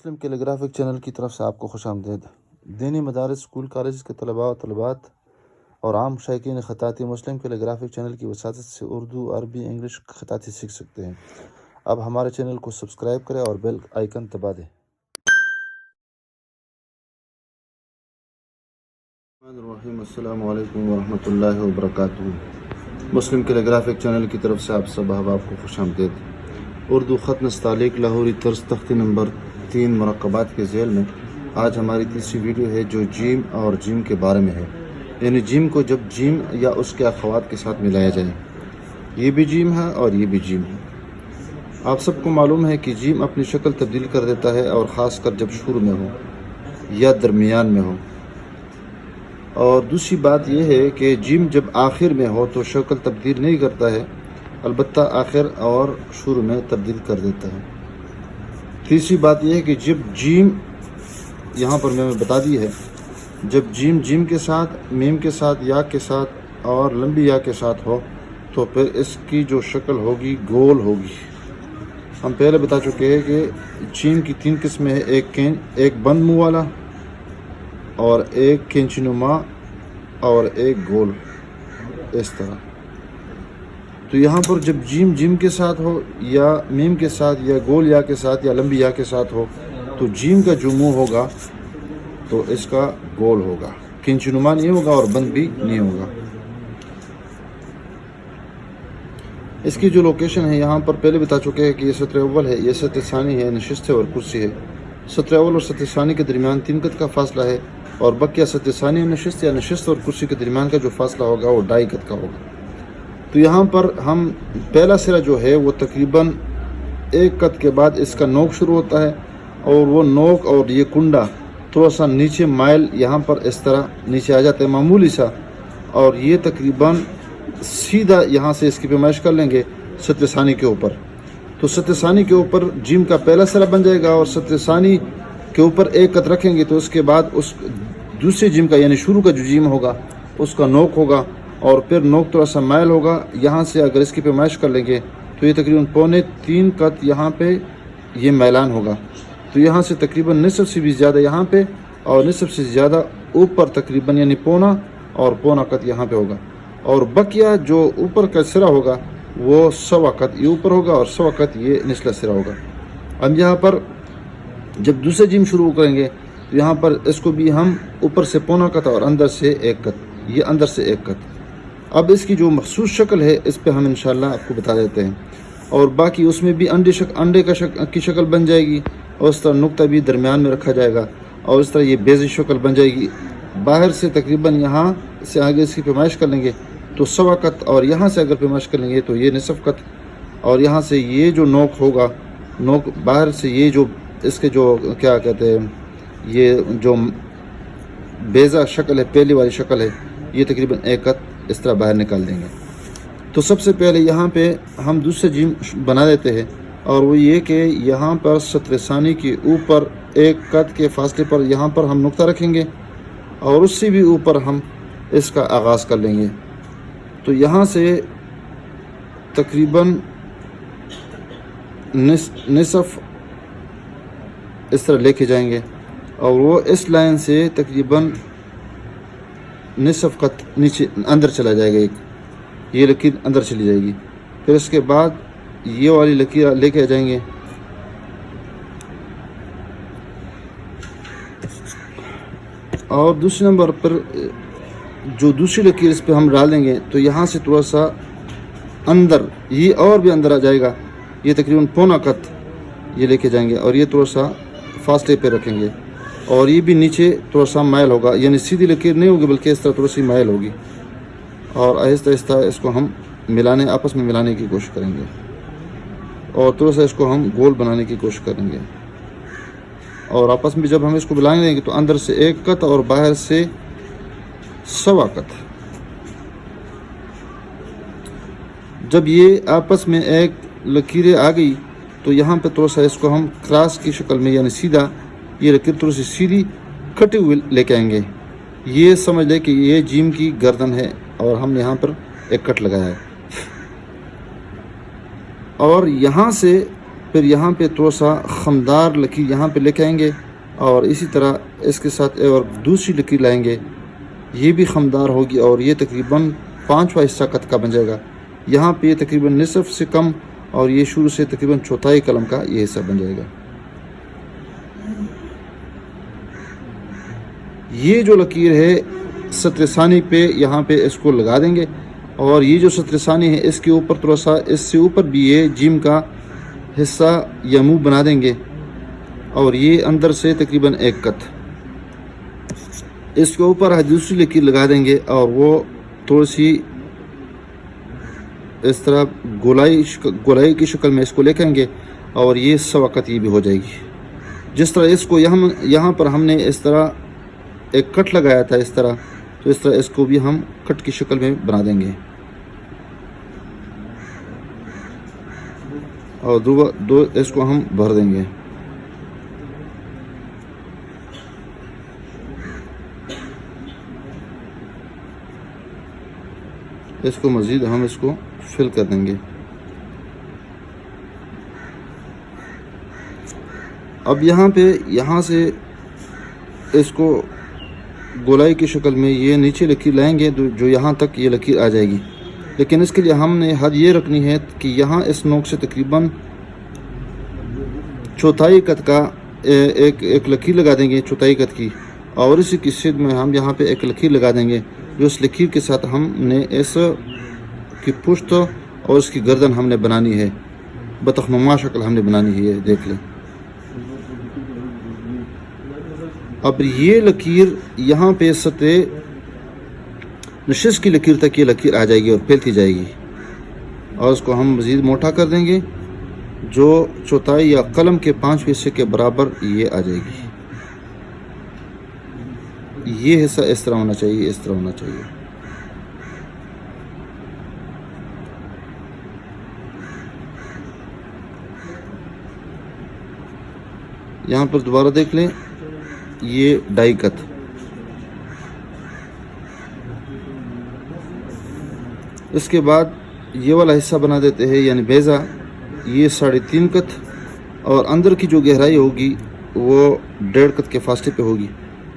مسلم کیلیگرافک channel کی طرف سے آپ کو خوش آمدید۔ دینی مدارس، اسکول، کالج کے طلباء و طالبات اور عام شائقین خطاطی مسلم کیلیگرافک چینل کی وساطت سے اردو، عربی، انگلش خطاطی سیکھ سکتے ہیں۔ اب ہمارے چینل کو سبسکرائب کریں اور بیل آئیکن دبا دیں۔ السلام علیکم ورحمۃ اللہ وبرکاتہ۔ مسلم کیلیگرافک چینل کی طرف سے آپ سب احباب کو خوش آمدید۔ اردو خط نستعلیق لاہوری طرز تختی نمبر 3 مرکبات کے ذیل میں آج ہماری تیسری ویڈیو ہے جو جیم اور جیم کے بارے میں ہے، یعنی جیم کو جب جیم یا اس کے اخوات کے ساتھ ملایا جائے۔ یہ بھی جیم ہے اور یہ بھی جیم ہے۔ آپ سب کو معلوم ہے کہ جیم اپنی شکل تبدیل کر دیتا ہے، اور خاص کر جب شروع میں ہو یا درمیان میں ہو۔ اور دوسری بات یہ ہے کہ جیم جب آخر میں ہو تو شکل تبدیل نہیں کرتا ہے، البتہ آخر اور شروع میں تبدیل کر دیتا ہے۔ تیسری بات یہ ہے کہ جب جیم یہاں پر میں نے بتا دی ہے، جب جیم جیم کے ساتھ، میم کے ساتھ، یا کے ساتھ اور لمبی یا کے ساتھ ہو تو پھر اس کی جو شکل ہوگی گول ہوگی۔ ہم پہلے بتا چکے ہیں کہ جیم کی 3 قسمیں ہیں، ایک بند منہ والا اور ایک کینچی نما اور ایک گول، اس طرح۔ تو یہاں پر جب جیم جیم کے ساتھ ہو یا میم کے ساتھ یا گول یا کے ساتھ یا لمبی یا کے ساتھ ہو تو جیم کا جو منہ ہوگا تو اس کا گول ہوگا، کینچی نما نہیں ہوگا اور بند بھی نہیں ہوگا۔ اس کی جو لوکیشن ہے یہاں پر پہلے بتا چکے ہیں کہ یہ سطر اول ہے، یہ سطر ثانی ہے، نشست ہے اور کرسی ہے۔ سطر اول اور سطر ثانی کے درمیان 3 قط کا فاصلہ ہے، اور بقیہ سطر ثانی اور نشست یا نشست اور کرسی کے درمیان کا جو فاصلہ ہوگا وہ 2.5 قط کا ہوگا۔ تو یہاں پر ہم پہلا سرا جو ہے وہ تقریباً 1 قط کے بعد اس کا نوک شروع ہوتا ہے، اور وہ نوک اور یہ کنڈا تھوڑا سا نیچے مائل یہاں پر اس طرح نیچے آ جاتا ہے، معمولی سا، اور یہ تقریباً سیدھا یہاں سے اس کی پیمائش کر لیں گے سطر ثانی کے اوپر۔ تو سطر ثانی کے اوپر جیم کا پہلا سرا بن جائے گا، اور سطر ثانی کے اوپر 1 قط رکھیں گے تو اس کے بعد اس دوسرے جیم کا یعنی شروع کا جو جیم ہوگا اس کا نوک ہوگا، اور پھر نوک تھوڑا سا مائل ہوگا یہاں سے۔ اگر اس کی پیمائش کر لیں گے تو یہ تقریباً 2.25 قط یہاں پہ یہ میلان ہوگا۔ تو یہاں سے تقریباً نصف سے بھی زیادہ یہاں پہ، اور نصف سے زیادہ اوپر تقریباً یعنی 1.25 قط یہاں پہ ہوگا، اور بقیہ جو اوپر کا سرا ہوگا وہ 1.25 قط یہ اوپر ہوگا اور 1.25 قط یہ نچلا سرا ہوگا۔ اب یہاں پر جب دوسرے جیم شروع کریں گے تو یہاں پر اس کو بھی ہم اوپر سے 1.25 قط اور اندر سے 1 قط، یہ اندر سے 1 قط۔ اب اس کی جو مخصوص شکل ہے اس پہ ہم انشاءاللہ آپ کو بتا دیتے ہیں، اور باقی اس میں بھی انڈے کی شکل بن جائے گی، اور اس طرح نقطہ بھی درمیان میں رکھا جائے گا، اور اس طرح یہ بیضی شکل بن جائے گی۔ باہر سے تقریباً یہاں سے آگے اس کی پیمائش کر لیں گے تو 1.25 قط، اور یہاں سے اگر پیمائش کر لیں گے تو یہ نصف قط، اور یہاں سے یہ جو نوک ہوگا، نوک باہر سے یہ جو اس کے جو کیا کہتے ہیں یہ جو بیضہ شکل ہے، پہلی والی شکل ہے، یہ تقریباً 1 قط اس طرح باہر نکال دیں گے۔ تو سب سے پہلے یہاں پہ ہم دوسرے جیم بنا دیتے ہیں، اور وہ یہ کہ یہاں پر سطر ثانی کے اوپر 1 قط کے فاصلے پر یہاں پر ہم نقطہ رکھیں گے، اور اس سے بھی اوپر ہم اس کا آغاز کر لیں گے۔ تو یہاں سے تقریباً نصف اس طرح لے کے جائیں گے، اور وہ اس لائن سے تقریباً نصف قط نیچے اندر چلا جائے گا، یہ لکیر اندر چلی جائے گی۔ پھر اس کے بعد یہ والی لکیر لے کے جائیں گے، اور دوسرے نمبر پر جو دوسری لکیر اس پہ ہم ڈالیں گے تو یہاں سے تھوڑا سا اندر، یہ اور بھی اندر آ جائے گا، یہ تقریباً 1.25 قط یہ لے کے جائیں گے، اور یہ تھوڑا سا فاصلے پہ رکھیں گے، اور یہ بھی نیچے تھوڑا سا مائل ہوگا، یعنی سیدھی لکیر نہیں ہوگی بلکہ اس طرح تھوڑی سی مائل ہوگی، اور آہستہ آہستہ اس کو ہم آپس میں ملانے کی کوشش کریں گے، اور تھوڑا سا اس کو ہم گول بنانے کی کوشش کریں گے، اور آپس میں جب ہم اس کو ملائیں گے تو اندر سے 1 قط اور باہر سے 1.25 قط۔ جب یہ آپس میں ایک لکیریں آ گئی تو یہاں پہ تھوڑا سا اس کو ہم کراس کی شکل میں یعنی سیدھا یہ لکیر تھوڑی سی سیدھی کٹی ہوئی لے کے آئیں گے۔ یہ سمجھ لیں کہ یہ جیم کی گردن ہے، اور ہم یہاں پر 1 کٹ لگایا ہے، اور یہاں سے پھر یہاں پہ تھوڑا سا خمدار لکیر یہاں پہ لے کے آئیں گے، اور اسی طرح اس کے ساتھ اور دوسری لکیر لائیں گے، یہ بھی خمدار ہوگی، اور یہ تقریباً 5واں حصہ قط کا بن جائے گا۔ یہاں پہ یہ تقریباً نصف سے کم، اور یہ شروع سے تقریباً چوتھائی قلم کا یہ حصہ بن جائے گا۔ یہ جو لکیر ہے سطر ثانی پہ یہاں پہ اس کو لگا دیں گے، اور یہ جو سطر ثانی ہے اس کے اوپر تھوڑا سا اس سے اوپر بھی یہ جیم کا حصہ یا منہ بنا دیں گے، اور یہ اندر سے تقریباً 1 قط اس کے اوپر دوسری لکیر لگا دیں گے، اور وہ تھوڑی سی اس طرح گولائی کی شکل میں اس کو لے کے آئیں گے، اور یہ 1.25 قط یہ بھی ہو جائے گی۔ جس طرح اس کو یہاں پر ہم نے اس طرح ایک کٹ لگایا تھا اس طرح، تو اس طرح اس کو بھی ہم کٹ کی شکل میں بنا دیں گے، اور دو اس کو ہم بھر دیں گے۔ اس کو مزید ہم اس کو فل کر دیں گے۔ اب یہاں سے اس کو گولائی کی شکل میں یہ نیچے لکیر لائیں گے جو یہاں تک یہ لکیر آ جائے گی، لیکن اس کے لیے ہم نے حد یہ رکھنی ہے کہ یہاں اس نوک سے تقریباً چوتھائی قط کا ایک لکیر لگا دیں گے، چوتھائی قط کی، اور اسی کی سدھ میں ہم یہاں پہ ایک لکیر لگا دیں گے، جو اس لکیر کے ساتھ ہم نے اس کی پشت اور اس کی گردن ہم نے بنانی ہے، بطخ نما شکل ہم نے بنانی ہے، یہ دیکھ لیں۔ اب یہ لکیر یہاں پہ سطح نشست کی لکیر تک یہ لکیر آ جائے گی اور پھیلتی جائے گی، اور اس کو ہم مزید موٹا کر دیں گے، جو چوتھائی یا قلم کے 5 حصے کے برابر یہ آ جائے گی۔ یہ حصہ اس طرح ہونا چاہیے، اس طرح ہونا چاہیے۔ یہاں پر دوبارہ دیکھ لیں، یہ 2.5 قط، اس کے بعد یہ والا حصہ بنا دیتے ہیں، یعنی بیضہ، یہ 3.5 قط، اور اندر کی جو گہرائی ہوگی وہ 1.5 قط کے فاصلے پہ ہوگی۔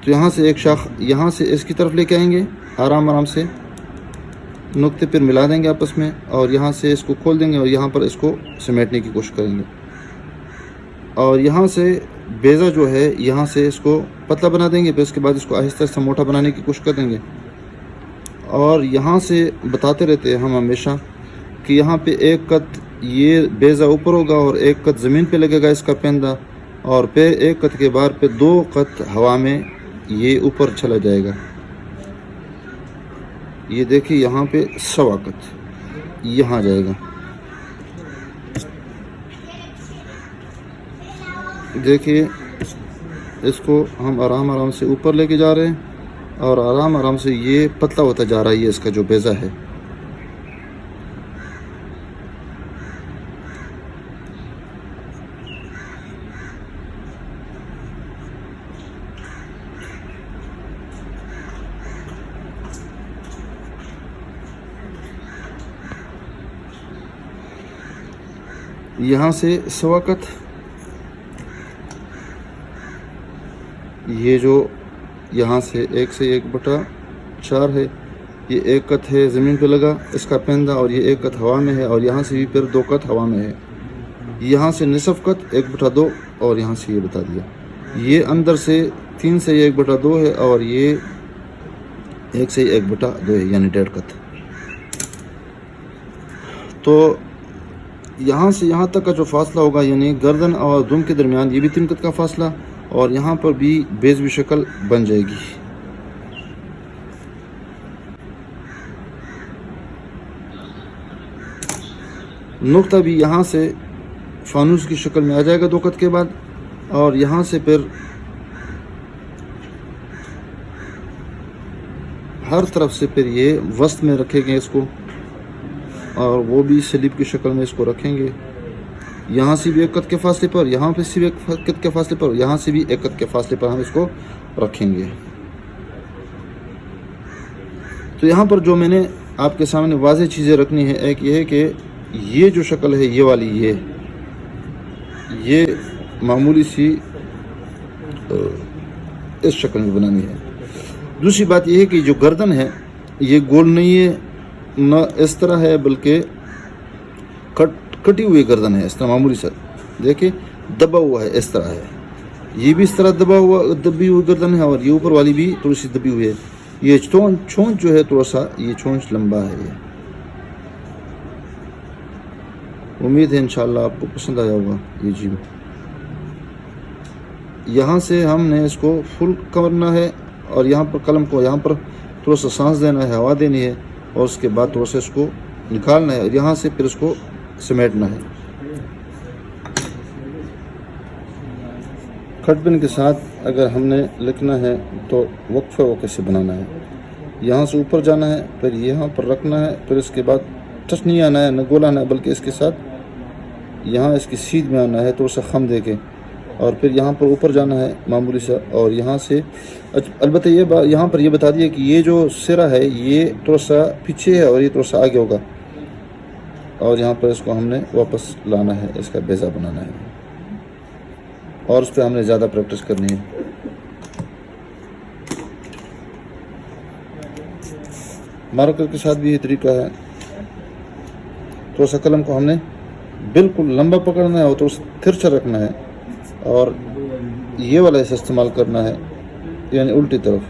تو یہاں سے ایک شاخ یہاں سے اس کی طرف لے کے آئیں گے، آرام سے نقطے پر ملا دیں گے آپس میں، اور یہاں سے اس کو کھول دیں گے، اور یہاں پر اس کو سمیٹنے کی کوشش کریں گے، اور یہاں سے بیضہ جو ہے یہاں سے اس کو پتلا بنا دیں گے، پھر اس کے بعد اس کو آہستہ آہستہ موٹا بنانے کی کوشش کر دیں گے، اور یہاں سے بتاتے رہتے ہیں ہم ہمیشہ کہ یہاں پہ 1 قط یہ بیضہ اوپر ہوگا، اور 1 قط زمین پہ لگے گا اس کا پیندہ، اور پھر 1 قط کے بعد پہ 2 قط ہوا میں یہ اوپر چلا جائے گا۔ یہ دیکھیں یہاں پہ 1.25 قط یہاں جائے گا، دیکھیے اس کو ہم آرام سے اوپر لے کے جا رہے ہیں، اور آرام سے یہ پتلا ہوتا جا رہا ہے، یہ اس کا جو بیضہ ہے۔ یہاں سے 1.25 قط، یہ جو یہاں سے 1 سے 1/4 ہے، یہ 1 قط ہے زمین پہ لگا اس کا پیندہ، اور یہ 1 قط ہوا میں ہے، اور یہاں سے بھی پھر 2 قط ہوا میں ہے، یہاں سے نصف قط 1/2، اور یہاں سے یہ بتا دیا، یہ اندر سے 3 سے 1/2 ہے، اور یہ 1 سے 1/2 ہے، یعنی 1.5 قط۔ تو یہاں سے یہاں تک کا جو فاصلہ ہوگا، یعنی گردن اور دم کے درمیان یہ بھی 3 قط کا فاصلہ، اور یہاں پر بھی بیضوی شکل بن جائے گی۔ نقطہ بھی یہاں سے فانوس کی شکل میں آ جائے گا 2 قط کے بعد، اور یہاں سے پھر ہر طرف سے پھر یہ وسط میں رکھیں گے اس کو، اور وہ بھی سلیب کی شکل میں اس کو رکھیں گے، یہاں سے بھی 1 قط کے فاصلے پر، یہاں پہ سے بھی 1 قط کے فاصلے پر، یہاں سے بھی 1 قط کے فاصلے پر ہم اس کو رکھیں گے۔ تو یہاں پر جو میں نے آپ کے سامنے واضح چیزیں رکھنی ہے، ایک یہ ہے کہ یہ جو شکل ہے یہ والی، یہ معمولی سی اس شکل میں بنانی ہے. دوسری بات یہ ہے کہ جو گردن ہے یہ گول نہیں ہے، نہ اس طرح ہے، بلکہ کٹی ہوئی گردن ہے. اس طرح معمولی سا دیکھیں دبا ہوا ہے، اس طرح ہے. یہ بھی اس طرح دبی ہوئی گردن ہے، اور یہ اوپر والی بھی تھوڑی سی دبی ہوئی ہے. یہ چھونچ جو ہے تھوڑا سا یہ چھونچ لمبا ہے. یہ امید ہے انشاءاللہ آپ کو پسند آیا ہوگا. یہ جی یہاں سے ہم نے اس کو فل کرنا ہے، اور یہاں پر قلم کو یہاں پر تھوڑا سا سانس دینا ہے، ہوا دینی ہے، اور اس کے بعد تھوڑا سا اس کو نکالنا ہے، اور یہاں سے پھر اس کو سمیٹنا ہے. کٹ پین کے ساتھ اگر ہم نے لکھنا ہے تو وقفے سے بنانا ہے. یہاں سے اوپر جانا ہے، پھر یہاں پر رکھنا ہے، پھر اس کے بعد ٹچ نہیں آنا ہے، نہ گول آنا ہے، بلکہ اس کے ساتھ یہاں اس کی سیدھ میں آنا ہے، تو اسے خم دے کے، اور پھر یہاں پر اوپر جانا ہے معمولی سا، اور یہاں سے البتہ یہاں پر یہ بتا دیا کہ یہ جو سرا ہے یہ تھوڑا سا پیچھے ہے اور یہ تھوڑا سا آگے ہوگا، اور یہاں پر اس کو ہم نے واپس لانا ہے، اس کا بیضا بنانا ہے، اور اس پہ ہم نے زیادہ پریکٹس کرنی ہے. مارکر کے ساتھ بھی یہ طریقہ ہے. تھوڑا سا قلم کو ہم نے بالکل لمبا پکڑنا ہے اور تھوڑا سا ترچھا رکھنا ہے، اور یہ والا ایسا استعمال کرنا ہے، یعنی الٹی طرف.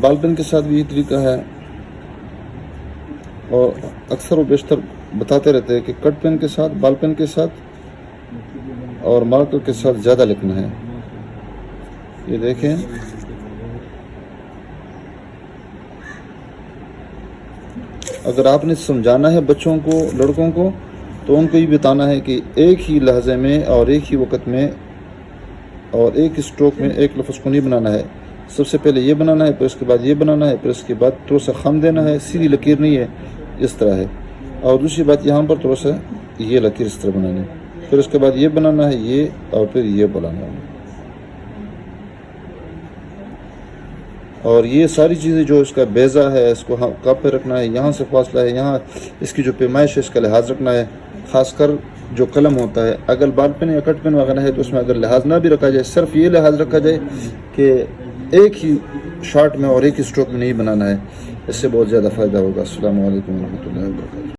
بال پین کے ساتھ بھی یہ طریقہ ہے، اور اکثر و بیشتر بتاتے رہتے ہیں کہ کٹ پین کے ساتھ، بال پین کے ساتھ اور مارکر کے ساتھ زیادہ لکھنا ہے. یہ دیکھیں اگر آپ نے سمجھانا ہے بچوں کو، لڑکوں کو، تو ان کو یہ بتانا ہے کہ ایک ہی لحظے میں اور ایک ہی وقت میں اور ایک اسٹروک میں ایک لفظ کو نہیں بنانا ہے. سب سے پہلے یہ بنانا ہے، پھر اس کے بعد یہ بنانا ہے، پھر اس کے بعد تھوڑا سا خم دینا ہے. سیدھی لکیر نہیں ہے، اس طرح ہے. اور دوسری بات یہاں پر تھوڑا سا یہ لکیر اس طرح بنانی ہے، پھر اس کے بعد یہ بنانا ہے، یہ، اور پھر یہ بنانا ہے. اور یہ ساری چیزیں جو اس کا بیضا ہے اس کو کپ پہ رکھنا ہے، یہاں سے فاصلہ ہے، یہاں اس کی جو پیمائش ہے اس کا لحاظ رکھنا ہے. خاص کر جو قلم ہوتا ہے، اگر بال پین یا کٹ پین وغیرہ ہے تو اس میں اگر لحاظ نہ بھی رکھا جائے، صرف یہ لحاظ رکھا جائے کہ ایک ہی شاٹ میں اور ایک ہی اسٹروک میں نہیں بنانا ہے، اس سے بہت زیادہ فائدہ ہوگا. السلام علیکم ورحمۃ اللہ وبرکاتہ.